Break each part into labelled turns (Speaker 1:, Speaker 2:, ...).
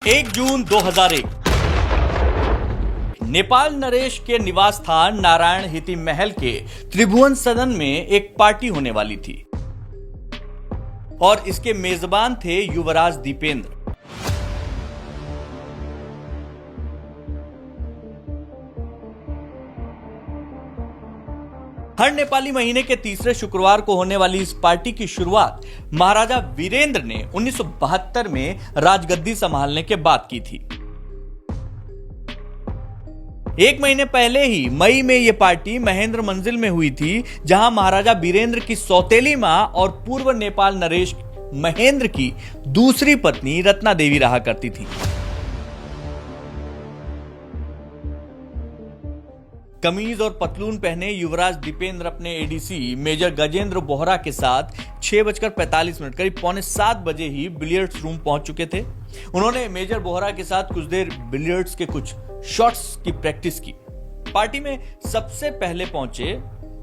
Speaker 1: 1 जून 2001 नेपाल नरेश के निवास स्थान नारायण हिति महल के त्रिभुवन सदन में एक पार्टी होने वाली थी और इसके मेजबान थे युवराज दीपेंद्र। हर नेपाली महीने के तीसरे शुक्रवार को होने वाली इस पार्टी की शुरुआत महाराजा वीरेंद्र ने 1972 में राजगद्दी संभालने के बाद की थी। एक महीने पहले ही मई में यह पार्टी महेंद्र मंजिल में हुई थी, जहां महाराजा वीरेंद्र की सौतेली मां और पूर्व नेपाल नरेश महेंद्र की दूसरी पत्नी रत्ना देवी रहा करती थी। कमीज और पतलून पहने युवराज दीपेंद्र अपने एडीसी मेजर गजेंद्र बोहरा के साथ 6:45 करीब 6:45 बजे ही बिलियर्ड्स रूम पहुंच चुके थे। उन्होंने मेजर बोहरा के साथ कुछ देर बिलियर्ड्स के कुछ शॉट्स की प्रैक्टिस की। पार्टी में सबसे पहले पहुंचे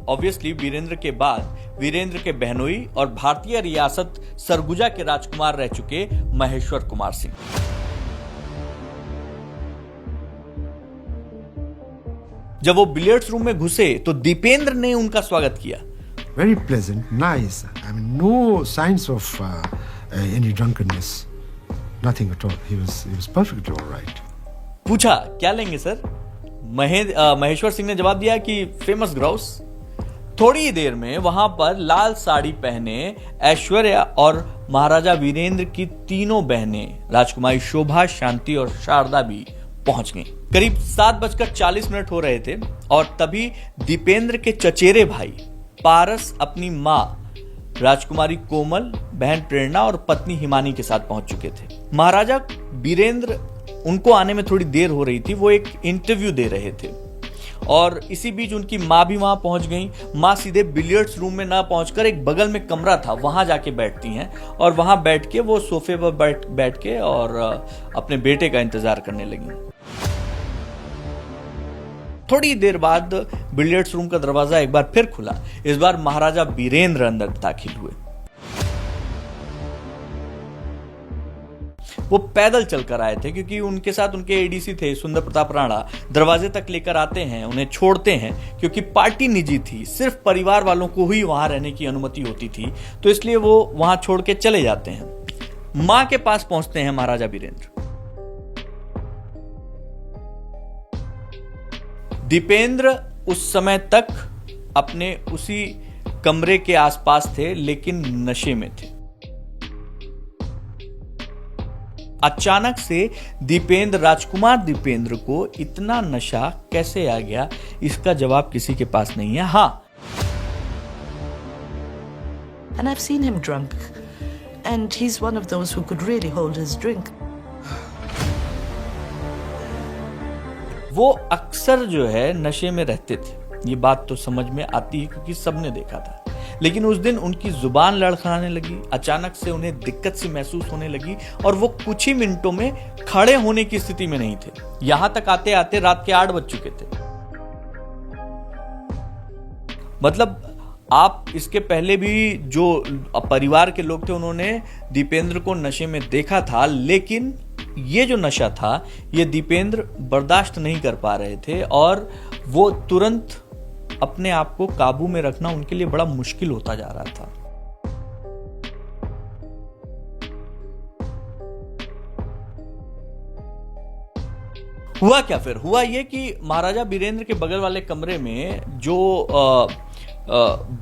Speaker 1: ऑब्वियसली वीरेंद्र के बाद वीरेंद्र के बहनोई और भारतीय रियासत सरगुजा के राजकुमार रह चुके महेश्वर कुमार सिंह। जब वो बिलियर्ड्स रूम में घुसे तो दीपेंद्र ने उनका स्वागत किया।
Speaker 2: Very pleasant, nice. I mean, no signs of any drunkenness, nothing at all. He was perfectly all right.
Speaker 1: पूछा क्या लेंगे सर? महेश्वर सिंह ने जवाब दिया कि फेमस ग्राउस। थोड़ी देर में वहां पर लाल साड़ी पहने ऐश्वर्या और महाराजा वीरेंद्र की तीनों बहनें राजकुमारी शोभा, शांति और शारदा भी पहुंच गई। करीब 7:40 हो रहे थे और तभी दीपेंद्र के चचेरे भाई पारस अपनी मां राजकुमारी कोमल, बहन प्रेरणा और पत्नी हिमानी के साथ पहुंच चुके थे। महाराजा वीरेंद्र, उनको आने में थोड़ी देर हो रही थी, वो एक इंटरव्यू दे रहे थे और इसी बीच उनकी मां भी वहां पहुंच गई। मां सीधे बिलियर्ड्स रूम में ना पहुंचकर एक बगल में कमरा था, वहां जाके बैठती हैं और वहां बैठ के वो सोफे पर बैठ के और अपने बेटे का इंतजार करने लगी। थोड़ी देर बाद बिलियर्ड्स रूम का दरवाजा एक बार फिर खुला। इस बार महाराजा वीरेंद्र अंदर दाखिल हुए। वो पैदल चलकर आए थे क्योंकि उनके साथ उनके एडीसी थे सुंदर प्रताप राणा। दरवाजे तक लेकर आते हैं, उन्हें छोड़ते हैं क्योंकि पार्टी निजी थी, सिर्फ परिवार वालों को ही वहां रहने की अनुमति होती थी, तो इसलिए वो वहां छोड़ के चले जाते हैं। मां के पास पहुंचते हैं महाराजा वीरेंद्र। दीपेंद्र उस समय तक अपने उसी कमरे के आसपास थे लेकिन नशे में थे। अचानक से दीपेंद्र, राजकुमार दीपेंद्र को इतना नशा कैसे आ गया, इसका जवाब किसी के पास नहीं है। हाँ,
Speaker 3: And I've seen him drunk, and he's one of those who could really hold his drink.
Speaker 1: वो अक्सर जो है नशे में रहते थे। ये बात तो समझ में आती है क्योंकि सबने देखा था। लेकिन उस दिन उनकी जुबान लड़खड़ाने लगी, अचानक से उन्हें दिक्कत सी महसूस होने लगी और वो कुछ ही मिनटों में खड़े होने की स्थिति में नहीं थे। यहां तक आते आते रात के 8 बज चुके थे। मतलब आप इसके पहले भी जो परिवार के लोग थे उन्होंने दीपेंद्र को नशे में देखा था, लेकिन ये जो नशा था ये दीपेंद्र बर्दाश्त नहीं कर पा रहे थे और वो तुरंत अपने आप को काबू में रखना उनके लिए बड़ा मुश्किल होता जा रहा था। हुआ क्या फिर? हुआ ये कि महाराजा वीरेंद्र के बगल वाले कमरे में जो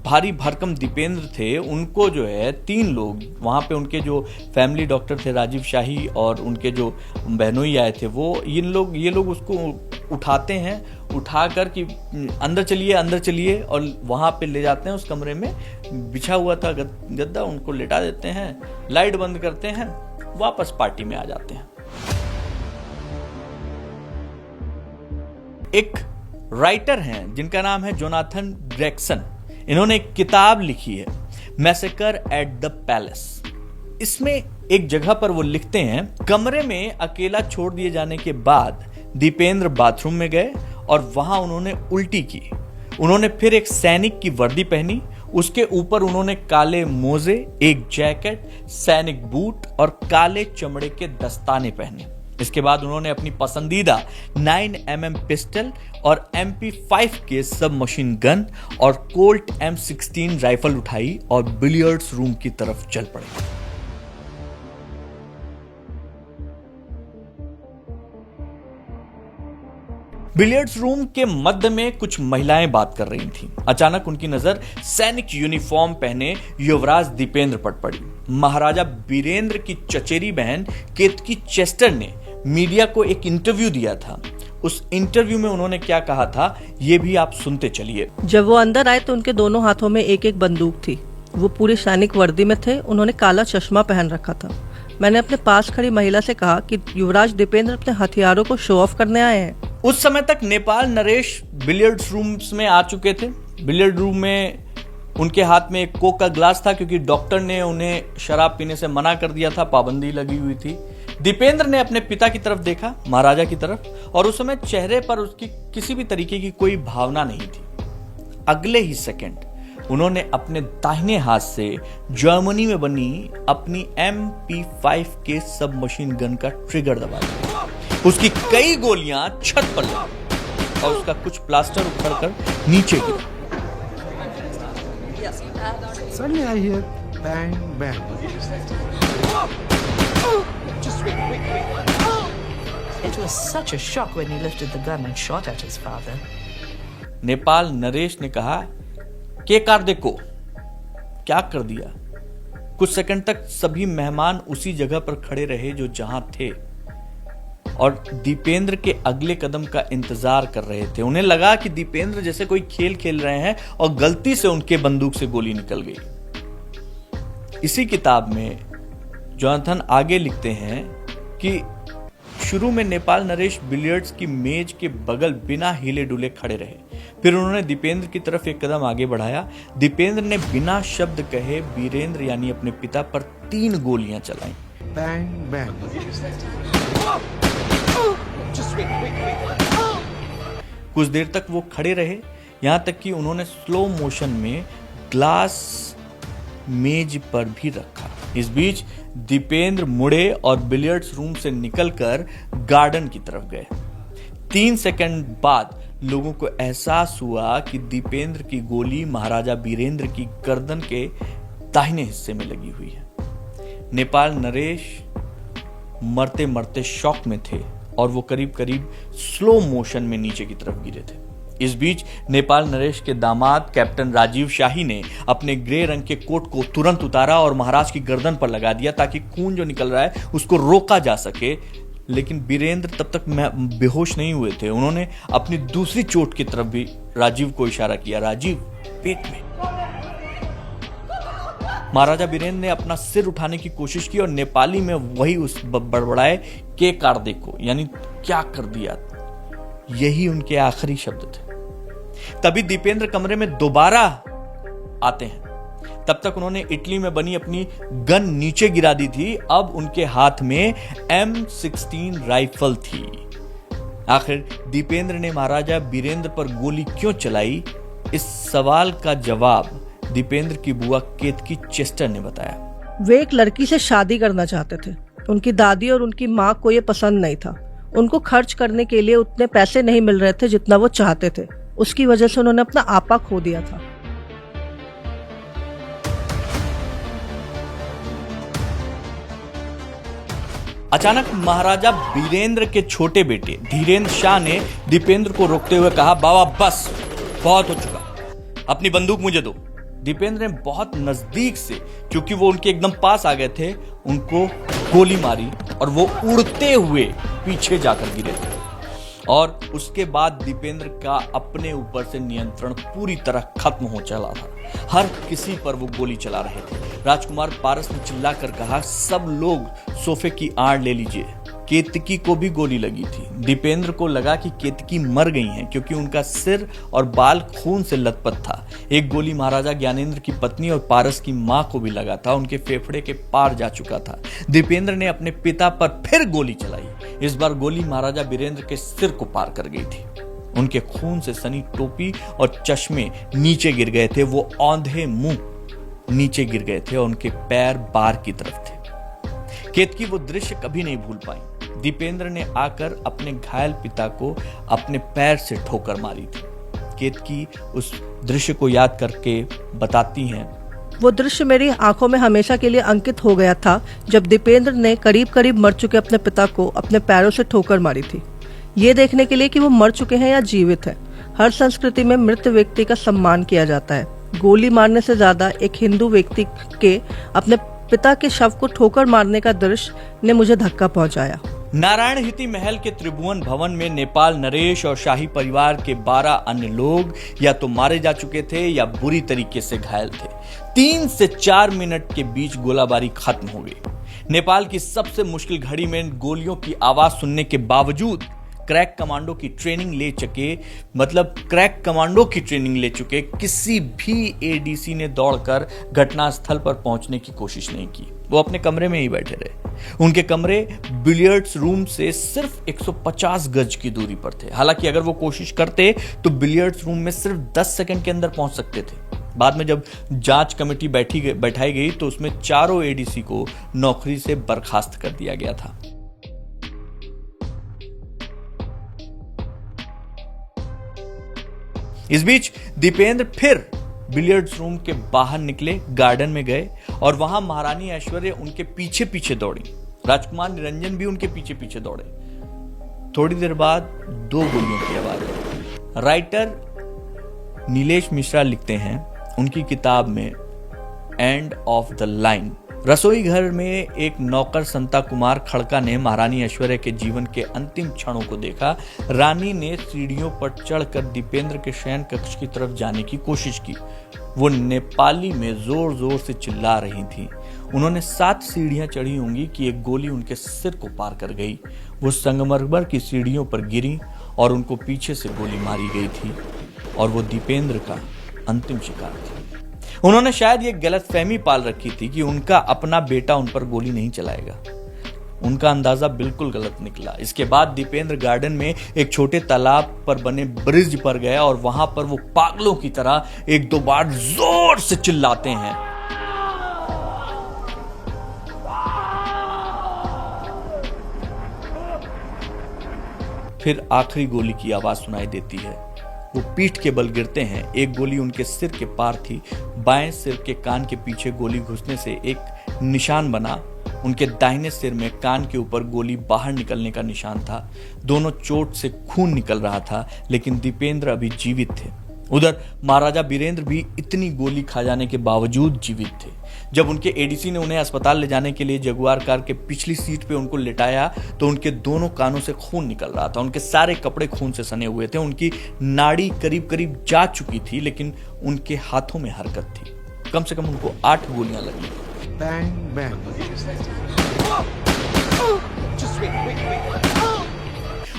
Speaker 1: भारी भरकम दीपेंद्र थे, उनको जो है 3 लोग वहां पे, उनके जो फैमिली डॉक्टर थे राजीव शाही और उनके जो बहनोई आए थे, वो ये लोग उसको उठाते हैं, उठाकर कि अंदर चलिए और वहां पे ले जाते हैं। उस कमरे में बिछा हुआ था गद्दा, उनको लेटा देते हैं, लाइट बंद करते हैं, वापस पार्टी में आ जाते हैं। एक राइटर हैं जिनका नाम है जोनाथन ड्रेक्सन। इन्होंने एक किताब लिखी है मैसेकर एट द पैलेस। इसमें एक जगह पर वो लिखते हैं, कमरे में अकेला छोड़ दिए जाने के बाद दीपेंद्र बाथरूम में गए और वहां उन्होंने उल्टी की। उन्होंने फिर एक सैनिक की वर्दी पहनी, उसके ऊपर उन्होंने काले मोजे, एक जैकेट, सैनिक बूट और काले चमड़े के दस्ताने पहने। इसके बाद उन्होंने अपनी पसंदीदा 9mm पिस्टल और MP5 के सब मशीन गन और कोल्ट M16 राइफल उठाई और बिलियर्ड्स रूम की तरफ चल पड़े। बिलियर्ड्स रूम के मध्य में कुछ महिलाएं बात कर रही थीं। अचानक उनकी नजर सैनिक यूनिफॉर्म पहने युवराज दीपेंद्र पर पड़ी। महाराजा बीरेंद्र की चचेरी बहन केतकी चेस्टर ने मीडिया को एक इंटरव्यू दिया था। उस इंटरव्यू में उन्होंने क्या कहा था, ये भी आप सुनते चलिए।
Speaker 4: जब वो अंदर आए तो उनके दोनों हाथों में एक एक बंदूक थी। वो पूरे सैनिक वर्दी में थे। उन्होंने काला चश्मा पहन रखा था। मैंने अपने पास खड़ी महिला से कहा कि युवराज दीपेंद्र अपने हथियारों को शो ऑफ करने आए हैं।
Speaker 1: उस समय तक नेपाल नरेश बिलियर्ड्स रूम्स में आ चुके थे। बिलियर्ड रूम में उनके हाथ में एक कोक का ग्लास था, क्योंकि डॉक्टर ने उन्हें शराब पीने से मना कर दिया था, पाबंदी लगी हुई थी। दीपेंद्र ने अपने पिता की तरफ देखा, महाराजा की तरफ, और उस समय चेहरे पर उसकी किसी भी तरीके की कोई भावना नहीं थी। अगले ही सेकंड उन्होंने अपने दाहिने हाथ से जर्मनी में बनी अपनी MP5 के सब मशीन गन का ट्रिगर दबा दिया। उसकी कई गोलियां छत पर लगी और उसका कुछ प्लास्टर उखड़कर नीचे गिरा।
Speaker 2: Suddenly I hear bang, bang.
Speaker 3: It was such a shock when he lifted the gun and shot at his father.
Speaker 1: Nepal Naresh ने कहा, के कार देखो, क्या कर दिया। कुछ सेकंड तक सभी मेहमान उसी जगह पर खड़े रहे जो जहां थे और दीपेंद्र के अगले कदम का इंतजार कर रहे थे। उन्हें लगा कि दीपेंद्र जैसे कोई खेल खेल रहे हैं और गलती से उनके बंदूक से गोली निकल गई। इसी किताब में जोनाथन आगे लिखते हैं कि शुरू में नेपाल नरेश बिलियर्ड्स की मेज के बगल बिना हिले डुले खड़े रहे। फिर उन्होंने दीपेंद्र की तरफ एक कदम आगे बढ़ाया। दीपेंद्र ने बिना शब्द कहे बीरेंद्र यानी अपने पिता पर 3 गोलियां चलाई।
Speaker 2: Bang, bang.
Speaker 1: कुछ देर तक वो खड़े रहे, यहां तक कि उन्होंने स्लो मोशन में ग्लास मेज पर भी रखा। इस बीच दीपेंद्र मुड़े और बिलियर्ड्स रूम से निकलकर गार्डन की तरफ गए। 3 सेकंड बाद लोगों को एहसास हुआ कि दीपेंद्र की गोली महाराजा बीरेंद्र की गर्दन के दाहिने हिस्से में लगी हुई है। नेपाल नरेश मरते मरते शॉक में थे और वो करीब करीब स्लो मोशन में नीचे की तरफ गिरे थे। इस बीच नेपाल नरेश के दामाद कैप्टन राजीव शाही ने अपने ग्रे रंग के कोट को तुरंत उतारा और महाराज की गर्दन पर लगा दिया ताकि खून जो निकल रहा है उसको रोका जा सके। लेकिन बीरेंद्र तब तक बेहोश नहीं हुए थे। उन्होंने अपनी दूसरी चोट की तरफ भी राजीव को इशारा किया। राजीव, पेट में। महाराजा बीरेंद्र ने अपना सिर उठाने की कोशिश की और नेपाली में वही उस बड़बड़ाए, के कार देखो, यानी क्या कर दिया। यही उनके आखिरी शब्द थे। तभी दीपेंद्र कमरे में दोबारा आते हैं। तब तक उन्होंने इटली में बनी अपनी गन नीचे गिरा दी थी। अब उनके हाथ में M16 राइफल थी। आखिर दीपेंद्र ने महाराजा बीरेंद्र पर गोली क्यों चलाई, इस सवाल का जवाब दीपेंद्र की बुआ केतकी चेस्टर ने बताया।
Speaker 4: वे एक लड़की से शादी करना चाहते थे। उनकी दादी और उनकी माँ को ये पसंद नहीं था। उनको खर्च करने के लिए उतने पैसे नहीं मिल रहे थे जितना वो चाहते थे। उसकी वजह से उन्होंने अपना आपा खो दिया था।
Speaker 1: अचानक महाराजा बीरेंद्र के छोटे बेटे धीरेन्द्र शाह ने दीपेंद्र को रोकते हुए कहा, बाबा बस, बहुत हो चुका, अपनी बंदूक मुझे दो। दीपेंद्र ने बहुत नजदीक से, क्योंकि वो उनके एकदम पास आ गए थे, उनको गोली मारी और वो उड़ते हुए पीछे जाकर गिरे थे। और उसके बाद दीपेंद्र का अपने ऊपर से नियंत्रण पूरी तरह खत्म हो चला था। हर किसी पर वो गोली चला रहे थे। राजकुमार पारस ने चिल्लाकर कहा, सब लोग सोफे की आड़ ले लीजिए। केतकी को भी गोली लगी थी। दीपेंद्र को लगा कि केतकी मर गई हैं, क्योंकि उनका सिर और बाल खून से लथपथ था। एक गोली महाराजा ज्ञानेंद्र की पत्नी और पारस की मां को भी लगा था। उनके फेफड़े के पार जा चुका था। दीपेंद्र ने अपने पिता पर फिर गोली चलाई। इस बार गोली महाराजा बीरेंद्र के सिर को पार कर गई थी। उनके खून से सनी टोपी और चश्मे नीचे गिर गए थे। वो औंधे मुंह नीचे गिर गए थे और उनके पैर बार की तरफ थे। केतकी वो दृश्य कभी नहीं भूल पाई। दीपेंद्र ने आकर अपने घायल पिता को अपने पैर से ठोकर मारी थी। केतकी उस दृश्य को याद करके बताती हैं,
Speaker 4: वो दृश्य मेरी आंखों में हमेशा के लिए अंकित हो गया था जब दीपेंद्र ने करीब करीब मर चुके अपने पिता को अपने पैरों से ठोकर मारी थी, ये देखने के लिए कि वो मर चुके हैं या जीवित हैं। हर संस्कृति में मृत व्यक्ति का सम्मान किया जाता है। गोली मारने से ज्यादा एक हिंदू व्यक्ति के अपने पिता के शव को ठोकर मारने का दृश्य ने मुझे धक्का पहुंचाया।
Speaker 1: नारायण हिती महल के त्रिभुवन भवन में नेपाल नरेश और शाही परिवार के 12 अन्य लोग या तो मारे जा चुके थे या बुरी तरीके से घायल थे। 3 से 4 मिनट के बीच गोलाबारी खत्म हो गई। नेपाल की सबसे मुश्किल घड़ी में गोलियों की आवाज सुनने के बावजूद क्रैक कमांडो की ट्रेनिंग ले चुके किसी भी एडीसी ने दौड़कर घटनास्थल पर पहुंचने की कोशिश नहीं की। वो अपने कमरे में ही बैठे रहे। उनके कमरे बिलियर्ड्स रूम से सिर्फ 150 गज की दूरी पर थे। हालांकि अगर वो कोशिश करते तो बिलियर्ड्स रूम में सिर्फ 10 सेकंड के अंदर पहुंच सकते थे। बाद में जब जांच कमेटी बैठाई गई तो उसमें चारों एडीसी को नौकरी से बर्खास्त कर दिया गया था। इस बीच दीपेंद्र फिर बिलियर्ड्स रूम के बाहर निकले, गार्डन में गए और वहां महारानी ऐश्वर्या उनके पीछे पीछे दौड़ी। राजकुमार निरंजन भी उनके पीछे पीछे दौड़े। थोड़ी देर बाद 2 गोलियों की आवाज आई। राइटर नीलेश मिश्रा लिखते हैं उनकी किताब में एंड ऑफ द लाइन, रसोई घर में एक नौकर संता कुमार खड़का ने महारानी ऐश्वर्या के जीवन के अंतिम क्षणों को देखा। रानी ने सीढ़ियों पर चढ़कर दीपेंद्र के शयन कक्ष की तरफ जाने की कोशिश की। वो नेपाली में जोर जोर से चिल्ला रही थी। उन्होंने 7 सीढ़ियां चढ़ी होंगी कि एक गोली उनके सिर को पार कर गई। वो संगमरमर की सीढ़ियों पर गिरी और उनको पीछे से गोली मारी गई थी और वो दीपेंद्र का अंतिम शिकार थी। उन्होंने शायद ये गलतफहमी पाल रखी थी कि उनका अपना बेटा उन पर गोली नहीं चलाएगा। उनका अंदाजा बिल्कुल गलत निकला। इसके बाद दीपेंद्र गार्डन में एक छोटे तालाब पर बने ब्रिज पर गया और वहां पर वो पागलों की तरह 1-2 बार जोर से चिल्लाते हैं। फिर आखिरी गोली की आवाज सुनाई देती है। वो पीठ के बल गिरते हैं। एक गोली उनके सिर के पार थी। बाएं सिर के कान के पीछे गोली घुसने से एक निशान बना। उनके दाहिने सिर में कान के ऊपर गोली बाहर निकलने का निशान था। दोनों चोट से खून निकल रहा था, लेकिन दीपेंद्र अभी जीवित थे। उधर महाराजा बीरेंद्र भी इतनी गोली खा जाने के बावजूद जीवित थे। जब उनके एडीसी ने उन्हें अस्पताल ले जाने के लिए जगुआर कार के पिछली सीट पे उनको लिटाया तो उनके दोनों कानों से खून निकल रहा था। उनके सारे कपड़े खून से सने हुए थे। उनकी नाड़ी करीब करीब जा चुकी थी, लेकिन उनके हाथों में हरकत थी। कम से कम उनको 8 गोलियां लगी।
Speaker 2: Bang, bang.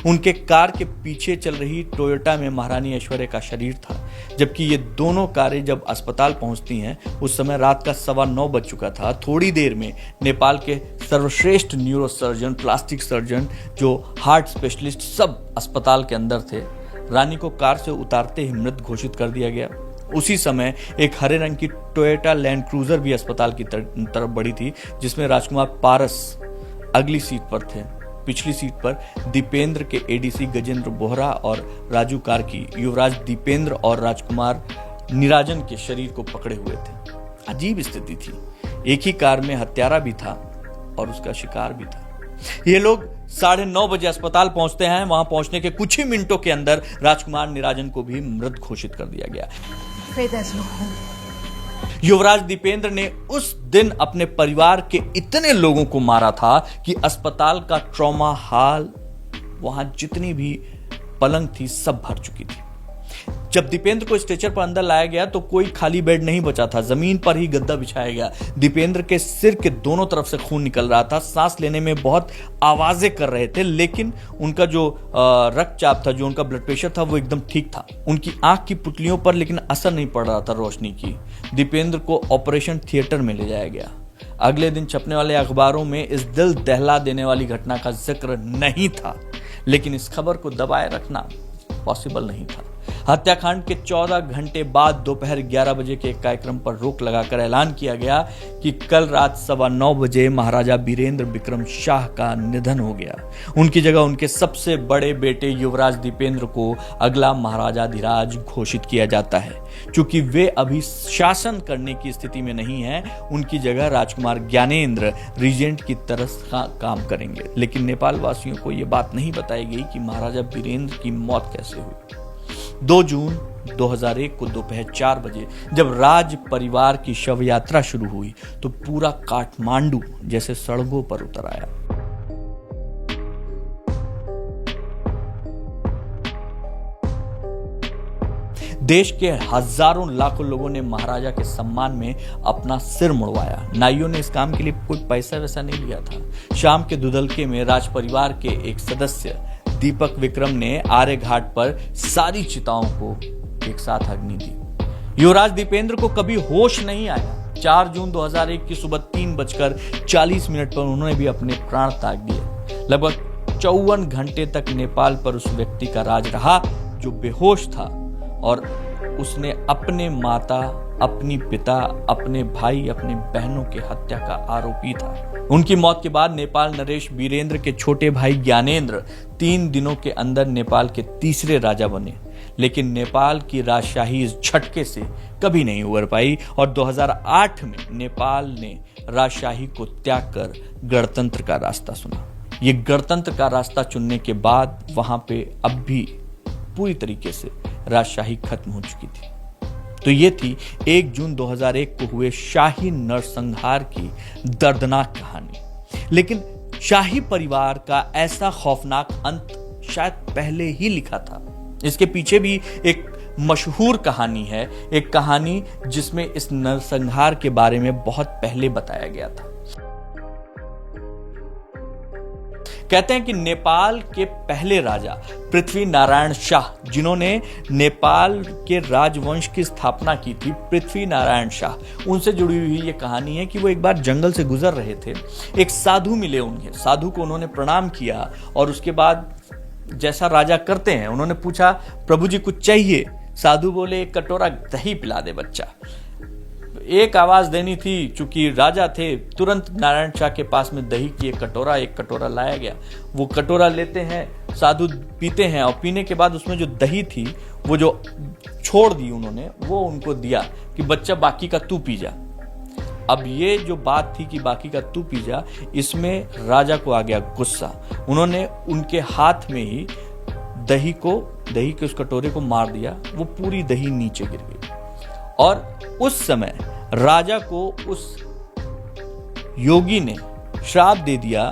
Speaker 1: उनके कार के पीछे चल रही टोयोटा में महारानी ऐश्वर्या का शरीर था। जबकि ये दोनों कारें जब अस्पताल पहुंचती हैं उस समय रात का 9:15 बज चुका था। थोड़ी देर में नेपाल के सर्वश्रेष्ठ न्यूरो सर्जन, प्लास्टिक सर्जन, जो हार्ट स्पेशलिस्ट सब अस्पताल के अंदर थे। रानी को कार से उतारते ही मृत घोषित कर दिया गया। उसी समय एक हरे रंग की टोयोटा लैंड क्रूजर भी अस्पताल की तरफ बढ़ी थी, जिसमें राजकुमार पारस अगली सीट पर थे। पिछली सीट पर दीपेंद्र के एडीसी गजेंद्र बोहरा और राजू कार्की युवराज दीपेंद्र और राजकुमार निराजन के शरीर को पकड़े हुए थे। अजीब स्थिति थी। एक ही कार में हत्यारा भी था और उसका शिकार भी था। ये लोग 9:30 बजे अस्पताल पहुंचते हैं। वहां पहुंचने के कुछ ही मिनटों के अंदर राजकुमार निराजन को भी मृत घोषित कर दिया गया। युवराज दीपेंद्र ने उस दिन अपने परिवार के इतने लोगों को मारा था कि अस्पताल का ट्रॉमा हॉल, वहां जितनी भी पलंग थी सब भर चुकी थी। जब दीपेंद्र को स्ट्रेचर पर अंदर लाया गया तो कोई खाली बेड नहीं बचा था। जमीन पर ही गद्दा बिछाया गया। दीपेंद्र के सिर के दोनों तरफ से खून निकल रहा था। सांस लेने में बहुत आवाजें कर रहे थे, लेकिन उनका जो रक्तचाप था, जो उनका ब्लड प्रेशर था, वो एकदम ठीक था। उनकी आंख की पुतलियों पर लेकिन असर नहीं पड़ रहा था रोशनी की। दीपेंद्र को ऑपरेशन थिएटर में ले जाया गया। अगले दिन छपने वाले अखबारों में इस दिल दहला देने वाली घटना का जिक्र नहीं था, लेकिन इस खबर को दबाए रखना पॉसिबल नहीं था। हत्याकांड के 14 घंटे बाद दोपहर 11 बजे के एक कार्यक्रम पर रोक लगाकर ऐलान किया गया कि कल रात 9:15 बजे महाराजा वीरेंद्र विक्रम शाह का निधन हो गया। उनकी जगह उनके सबसे बड़े बेटे युवराज दीपेंद्र को अगला महाराजाधिराज घोषित किया जाता है। चूंकि वे अभी शासन करने की स्थिति में नहीं हैं, उनकी जगह राजकुमार ज्ञानेंद्र रीजेंट की तरह काम करेंगे। लेकिन नेपाल वासियों को यह बात नहीं बताई गई कि महाराजा वीरेंद्र की मौत कैसे हुई। 2 जून 2001 को दोपहर 4 बजे जब राज परिवार की शव यात्रा शुरू हुई तो पूरा काठमांडू जैसे सड़कों पर उतर आया। देश के हजारों लाखों लोगों ने महाराजा के सम्मान में अपना सिर मुड़वाया। नाइयों ने इस काम के लिए कोई पैसा वैसा नहीं लिया था। शाम के दुदलके में राज परिवार के एक सदस्य दीपक विक्रम ने आर्य घाट पर सारी चिताओं को एक साथ अग्नि दी। युवराज दीपेंद्र को कभी होश नहीं आया। 4 जून 2001 की सुबह 3:40 पर उन्होंने भी अपने प्राण त्याग दिए। लगभग 54 घंटे तक नेपाल पर उस व्यक्ति का राज रहा जो बेहोश था और उसने अपने माता, अपनी पिता, अपने भाई, अपने बहनों के हत्या का आरोपी था। उनकी मौत के बाद नेपाल नरेश वीरेंद्र के छोटे भाई ज्ञानेंद्र 3 दिनों के अंदर नेपाल के तीसरे राजा बने। लेकिन नेपाल की राजशाही इस झटके से कभी नहीं उबर पाई और 2008 में नेपाल ने राजशाही को त्याग कर गणतंत्र का रास्ता चुना। ये गणतंत्र का रास्ता चुनने के बाद वहां पे अब भी पूरी तरीके से राजशाही खत्म हो चुकी थी। तो ये थी 1 जून 2001 को हुए शाही नरसंहार की दर्दनाक कहानी। लेकिन शाही परिवार का ऐसा खौफनाक अंत शायद पहले ही लिखा था। इसके पीछे भी एक मशहूर कहानी है, एक कहानी जिसमें इस नरसंहार के बारे में बहुत पहले बताया गया था। कहते हैं कि नेपाल के पहले राजा पृथ्वी नारायण शाह, जिन्होंने नेपाल के राजवंश की स्थापना की थी, पृथ्वी नारायण शाह, उनसे जुड़ी हुई ये कहानी है कि वो एक बार जंगल से गुजर रहे थे। एक साधु मिले उन्हें, साधु को उन्होंने प्रणाम किया और उसके बाद जैसा राजा करते हैं उन्होंने पूछा, प्रभु जी कुछ चाहिए? साधु बोले, एक कटोरा दही पिला दे बच्चा। एक आवाज देनी थी, चूंकि राजा थे, तुरंत नारायण शाह के पास में दही की एक कटोरा लाया गया। वो कटोरा लेते हैं, साधु पीते हैं और पीने के बाद उसमें जो दही थी वो जो छोड़ दी उन्होंने, वो उनको दिया कि बच्चा बाकी का तू पी जा। अब ये जो बात थी कि बाकी का तू पी जा, इसमें राजा को आ गया गुस्सा। उन्होंने उनके हाथ में ही दही के उस कटोरे को मार दिया। वो पूरी दही नीचे गिर गई और उस समय राजा को उस योगी ने श्राप दे दिया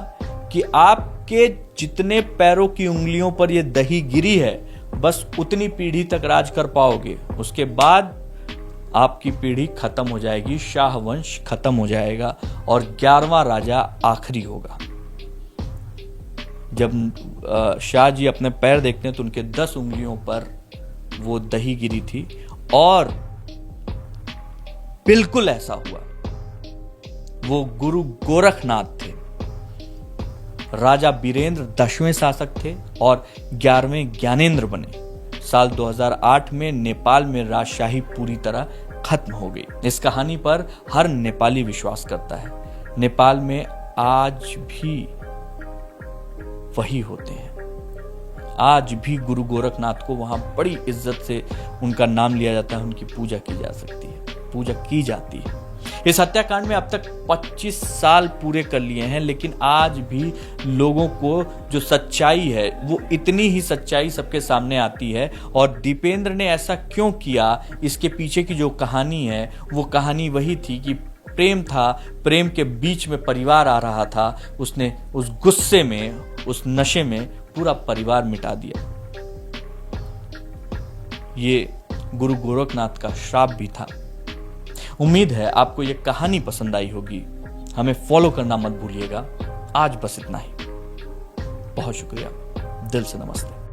Speaker 1: कि आपके जितने पैरों की उंगलियों पर यह दही गिरी है, बस उतनी पीढ़ी तक राज कर पाओगे। उसके बाद आपकी पीढ़ी खत्म हो जाएगी, शाह वंश खत्म हो जाएगा और 11वां राजा आखिरी होगा। जब शाह जी अपने पैर देखते हैं तो उनके 10 उंगलियों पर वो दही गिरी थी और बिल्कुल ऐसा हुआ। वो गुरु गोरखनाथ थे। राजा वीरेंद्र 10वें शासक थे और 11वें ज्ञानेंद्र बने। साल 2008 में नेपाल में राजशाही पूरी तरह खत्म हो गई। इस कहानी पर हर नेपाली विश्वास करता है। नेपाल में आज भी वही होते हैं। आज भी गुरु गोरखनाथ को वहां बड़ी इज्जत से उनका नाम लिया जाता है, उनकी पूजा की जा सकती है, पूजा की जाती है। इस हत्याकांड में अब तक 25 साल पूरे कर लिए हैं, लेकिन आज भी लोगों को जो सच्चाई है वो इतनी ही सच्चाई सबके सामने आती है। और दीपेंद्र ने ऐसा क्यों किया, इसके पीछे की जो कहानी है वो कहानी वही थी कि प्रेम था, प्रेम के बीच में परिवार आ रहा था, उसने उस गुस्से में, उस नशे में पूरा परिवार मिटा दिया। ये गुरु गोरखनाथ का श्राप भी था। उम्मीद है आपको ये कहानी पसंद आई होगी। हमें फॉलो करना मत भूलिएगा। आज बस इतना ही। बहुत शुक्रिया। दिल से नमस्ते।